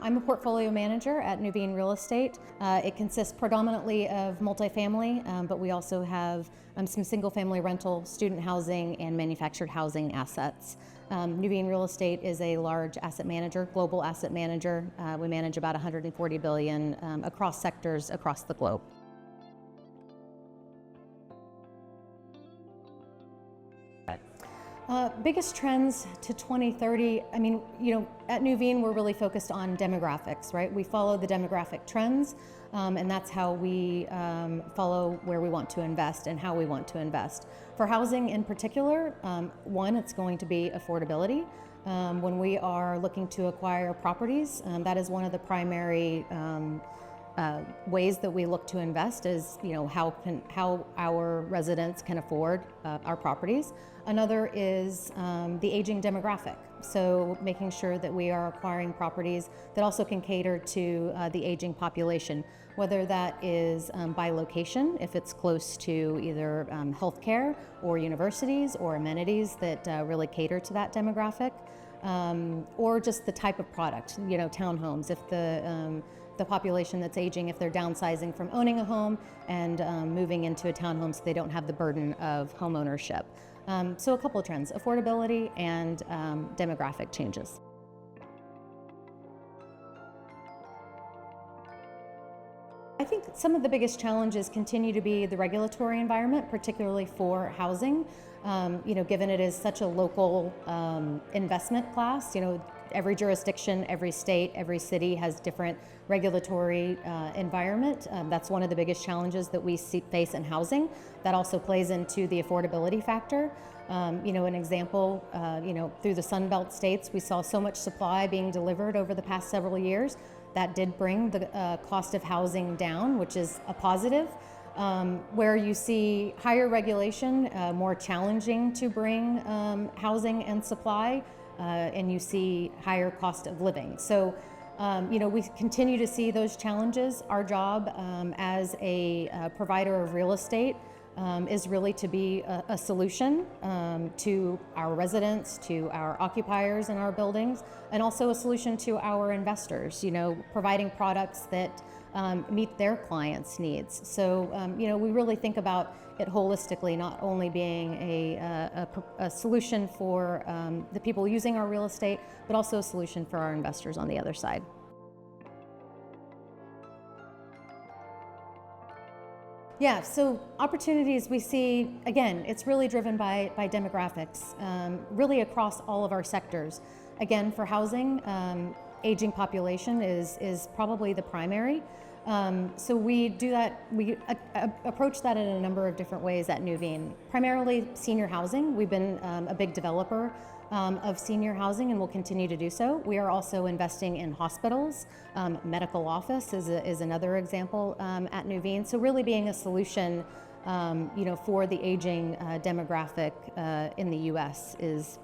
I'm a portfolio manager at Nuveen Real Estate. It consists predominantly of multifamily, but we also have some single-family rental, student housing, and manufactured housing assets. Nuveen Real Estate is a large asset manager, global asset manager. We manage about $140 billion across sectors across the globe. Biggest trends to 2030, at Nuveen we're really focused on demographics, right? We follow the demographic trends, and that's how we follow where we want to invest and how we want to invest. For housing in particular, one, it's going to be affordability. When we are looking to acquire properties, that is one of the primary ways that we look to invest is, how our residents can afford our properties. Another is the aging demographic. So making sure that we are acquiring properties that also can cater to the aging population, whether that is by location, if it's close to either healthcare or universities or amenities that really cater to that demographic, or just the type of product, townhomes. If the population that's aging, if they're downsizing from owning a home and moving into a townhome so they don't have the burden of home ownership. So a couple of trends, affordability and demographic changes. I think some of the biggest challenges continue to be the regulatory environment, particularly for housing. Given it is such a local investment class, every jurisdiction, every state, every city has different regulatory environment. That's one of the biggest challenges that we face in housing. That also plays into the affordability factor. An example, through the Sun Belt states, we saw so much supply being delivered over the past several years. That did bring the cost of housing down, which is a positive. Where you see higher regulation, more challenging to bring housing and supply, and you see higher cost of living. So, we continue to see those challenges. Our job as a provider of real estate is really to be a solution to our residents, to our occupiers in our buildings, and also a solution to our investors, providing products that meet their clients' needs. So, we really think about it holistically, not only being a solution for the people using our real estate, but also a solution for our investors on the other side. Yeah, so opportunities we see, again, it's really driven by demographics, really across all of our sectors. Again, for housing, aging population is probably the primary. So we do that, we approach that in a number of different ways at Nuveen. Primarily senior housing. We've been a big developer of senior housing and will continue to do so. We are also investing in hospitals. Medical office is another example at Nuveen. So really being a solution for the aging demographic in the US is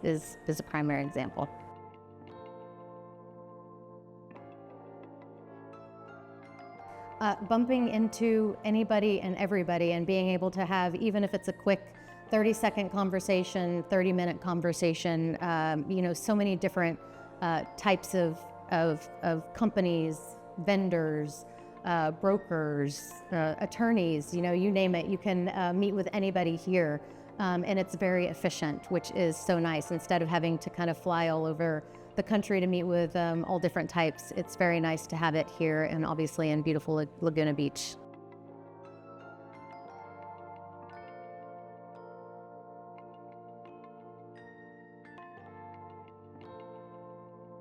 a primary example. Bumping into anybody and everybody and being able to have, even if it's a quick 30-second conversation, 30-minute conversation, so many different types of companies, vendors, brokers, attorneys, you name it, you can meet with anybody here. And it's very efficient, which is so nice. Instead of having to kind of fly all over the country to meet with all different types, it's very nice to have it here and obviously in beautiful Laguna Beach.